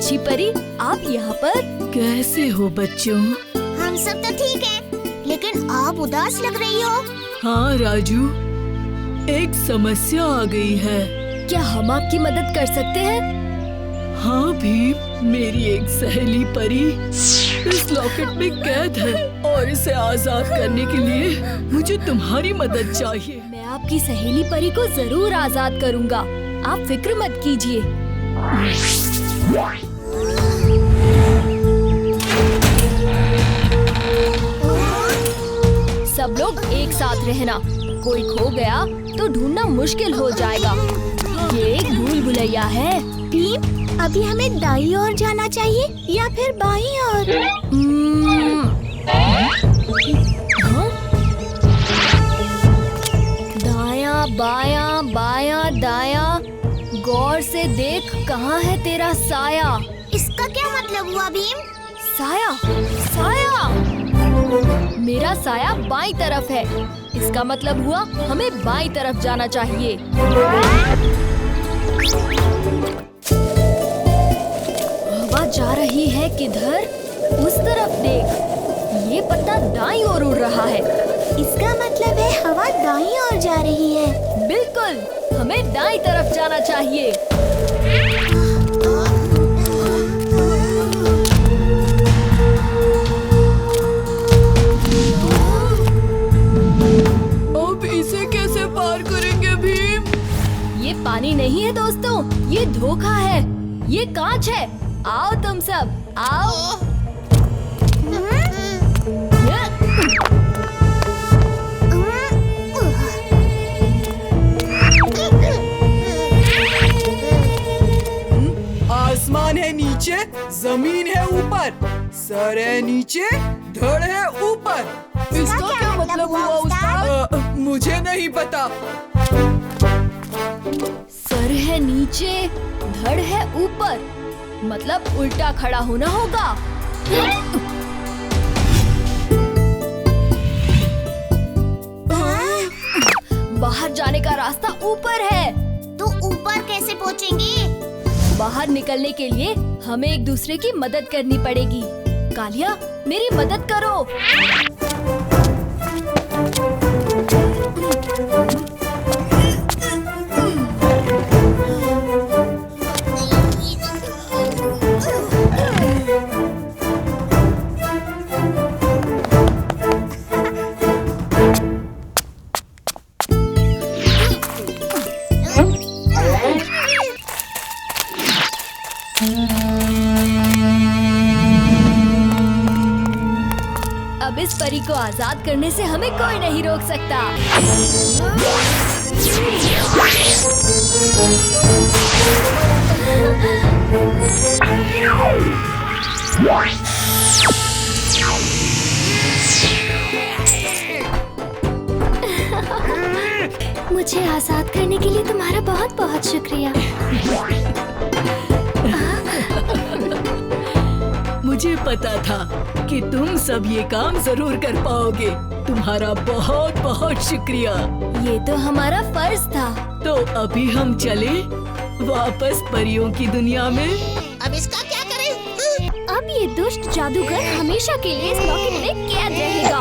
अच्छी परी, आप यहाँ पर? कैसे हो बच्चों? हम सब तो ठीक हैं, लेकिन आप उदास लग रही हो। हाँ राजू, एक समस्या आ गई है। क्या हम आपकी मदद कर सकते हैं? हाँ भीम, मेरी एक सहेली परी इस लॉकेट में कैद है और इसे आजाद करने के लिए मुझे तुम्हारी मदद चाहिए। मैं आपकी सहेली परी को जरूर आजाद करूँगा, आप फिक्र मत कीजिए। सब लोग एक साथ रहना, कोई खो गया तो ढूंढना मुश्किल हो जाएगा। ये एक भूल भुलैया है। भीम, अभी हमें दाईं ओर जाना चाहिए या फिर बाईं ओर? हाँ? दायां बायां बायां दायां, गौर से देख कहाँ है तेरा साया। इसका क्या मतलब हुआ भीम? साया, साया, मेरा साया बाईं तरफ है। इसका मतलब हुआ हमें बाईं तरफ जाना चाहिए। हवा जा रही है किधर? उस तरफ देख, ये पत्ता दाईं ओर उड़ रहा है। इसका मतलब है हवा दाईं ओर जा रही है। बिल्कुल, हमें दाईं तरफ जाना चाहिए। अब इसे कैसे पार करेंगे भीम? ये पानी नहीं है दोस्तों, ये धोखा है, ये कांच है। आओ तुम सब, आओ। आसमान है नीचे, जमीन है ऊपर, सर है नीचे, धड़ है ऊपर। इसका क्या मतलब हुआ उस्ताद? मुझे नहीं पता। सर है नीचे, धड़ है ऊपर, मतलब उल्टा खड़ा होना होगा। बाहर जाने का रास्ता ऊपर है। तो ऊपर कैसे पहुँचेंगे? बाहर निकलने के लिए हमें एक दूसरे की मदद करनी पड़ेगी। कालिया, मेरी मदद करो। अब इस परी को आजाद करने से हमें कोई नहीं रोक सकता। मुझे आजाद करने के लिए तुम्हारा बहुत बहुत शुक्रिया। मुझे पता था कि तुम सब ये काम जरूर कर पाओगे। तुम्हारा बहुत बहुत शुक्रिया। ये तो हमारा फर्ज था। तो अभी हम चले वापस परियों की दुनिया में। अब इसका क्या करें? अब ये दुष्ट जादूगर हमेशा के लिए इस लॉकेट में कैद रहेगा।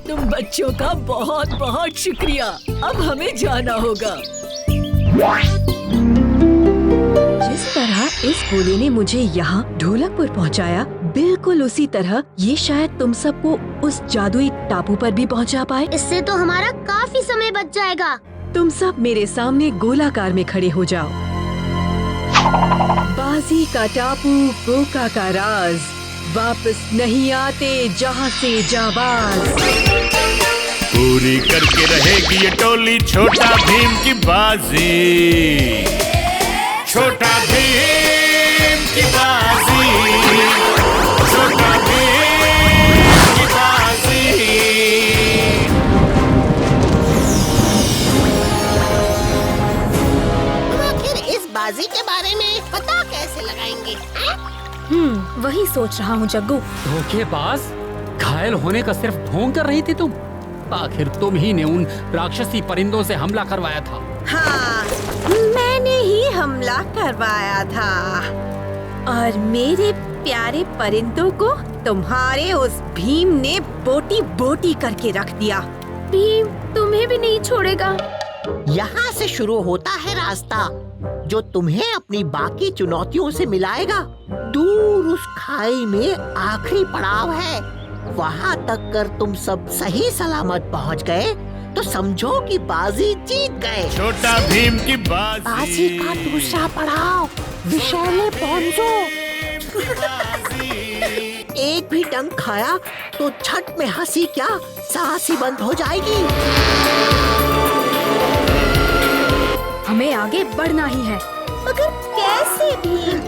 तुम बच्चों का बहुत बहुत शुक्रिया। अब हमें जाना होगा। जिस तरह इस गोले ने मुझे यहाँ ढोलकपुर पहुँचाया, बिल्कुल उसी तरह ये शायद तुम सबको उस जादुई टापू पर भी पहुँचा पाए। इससे तो हमारा काफी समय बच जाएगा। तुम सब मेरे सामने गोलाकार में खड़े हो जाओ। बाजी का टापू, गोका का राज, वापस नहीं आते जहाँ से जाबाज। पूरी करके रहेगी ये टोली छोटा भीम की बाजी, छोटा भीम की बाजी, छोटा भीम की बाजी। आखिर इस बाजी के बारे में पता कैसे लगाएंगे? वही सोच रहा हूँ जग्गू। धोखेबाज, घायल होने का सिर्फ ढोंग कर रही थी तुम। आखिर तुम ही ने उन राक्षसी परिंदों से हमला करवाया था। हाँ, मैंने ही हमला करवाया था और मेरे प्यारे परिंदों को तुम्हारे उस भीम ने बोटी बोटी करके रख दिया। भीम तुम्हें भी नहीं छोड़ेगा। यहाँ से शुरू होता है रास्ता जो तुम्हें अपनी बाकी चुनौतियों से मिलाएगा। दूर उस खाई में आखिरी पड़ाव है। वहाँ तक कर तुम सब सही सलामत पहुँच गए तो समझो कि बाजी जीत गए। छोटा भीम की बाजी। बाजी का दूसरा पड़ाव विषैले पोंजो। एक भी डंक खाया तो छठ में हंसी क्या सांस ही बंद हो जाएगी। हमें आगे बढ़ना ही है। मगर कैसे भीम?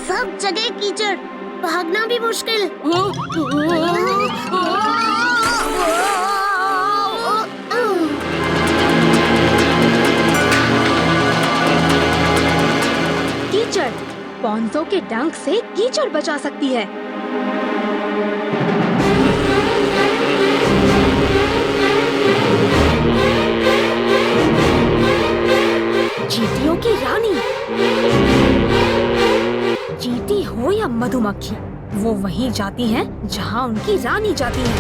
सब जगह कीचड़, भागना भी मुश्किल। कीचड़, पोंजो के डंक से कीचड़ बचा सकती है। चींटियों की रानी। चींटी हो या मधुमक्खी, वो वहीं जाती हैं जहां उनकी रानी जाती है।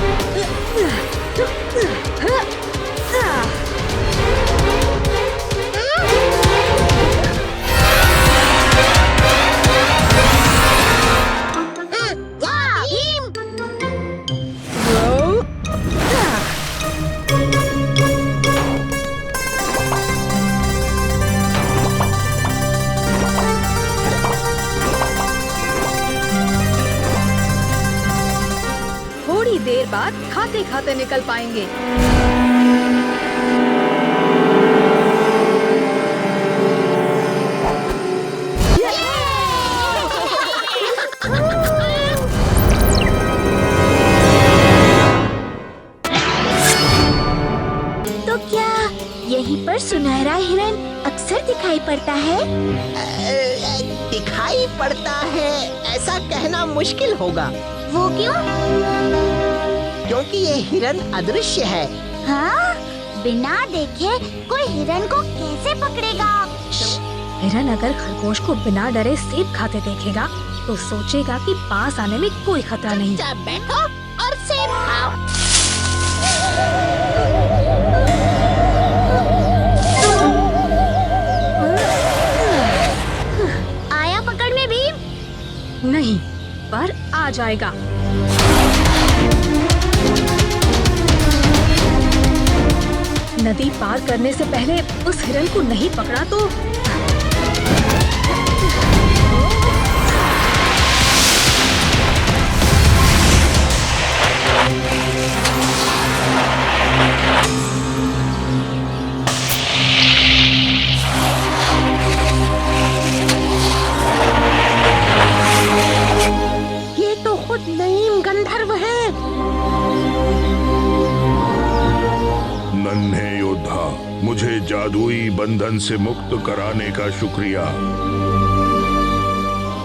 थोड़ी देर बाद खाते खाते निकल पाएंगे। तो क्या यहीं पर सुनहरा हिरन अक्सर दिखाई पड़ता है? दिखाई पड़ता है ऐसा कहना मुश्किल होगा। वो क्यों? क्योंकि ये हिरन अदृश्य है। हाँ? बिना देखे कोई हिरन को कैसे पकड़ेगा? हिरन अगर खरगोश को बिना डरे सेब खाते देखेगा तो सोचेगा कि पास आने में कोई खतरा नहीं। चुपचाप बैठो और सेब खाओ। आया पकड़ में भीम? नहीं, पर आ जाएगा। नदी पार करने से पहले उस हिरन को नहीं पकड़ा तो ये तो खुद नईम गंधर्व है। नन्हे योद्धा, मुझे जादुई बंधन से मुक्त कराने का शुक्रिया।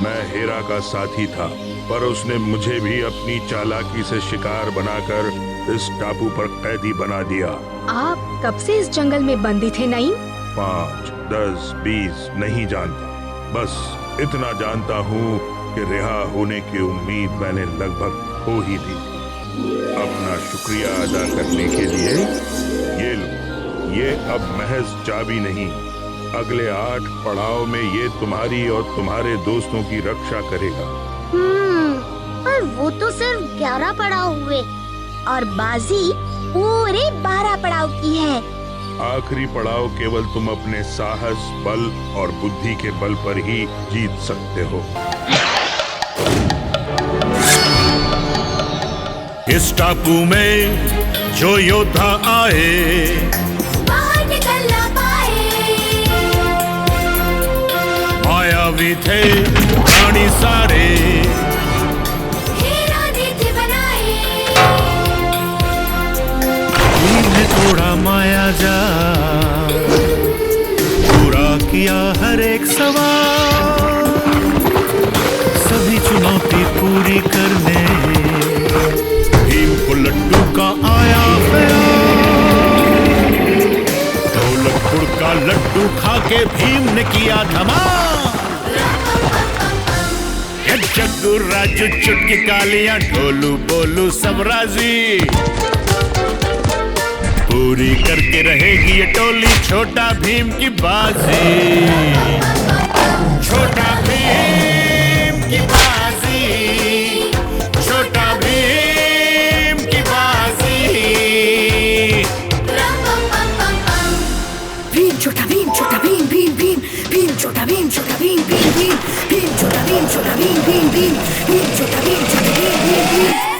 मैं हेरा का साथी था, पर उसने मुझे भी अपनी चालाकी से शिकार बनाकर इस टापू पर कैदी बना दिया। आप कब से इस जंगल में बंदी थे नईम? 5, 10, 20 नहीं जानता, बस इतना जानता हूँ कि रिहा होने की उम्मीद मैंने लगभग खो ही दी। अपना शुक्रिया अदा करने के लिए ये लो, ये अब महज चाबी नहीं, अगले 8 पड़ाव में ये तुम्हारी और तुम्हारे दोस्तों की रक्षा करेगा। पर वो तो सिर्फ 11 पड़ाव हुए और बाजी पूरे 12 पड़ाव की है। आखिरी पड़ाव केवल तुम अपने साहस, बल और बुद्धि के बल पर ही जीत सकते हो। इस टापू में जो योद्धा आए बाहर निकल ना पाए। मायावी थे प्राणी सारे, हेरा ने थे बनाए। इन्हें थोड़ा माया जा, पूरा किया हर एक सवाल, सभी चुनौती पूरी करने भीम को लड्डू का आया ख्याल। ढोलकपुर का लड्डू खा के भीम ने किया धमाल। जग्गू राजू चुटकी कालियां ढोलू बोलू सब राजी, पूरी करके रहेगी ये टोली छोटा भीम की बाजी। छोटा भीम की बाजी, छोटा भीम की बाजी। भीम छोटा भीम भीम भीम भीम छोटा भीम भीम भीम भीम छोटा भीम छोटा भीम भीम भीम छोटा भीम भीम भीम।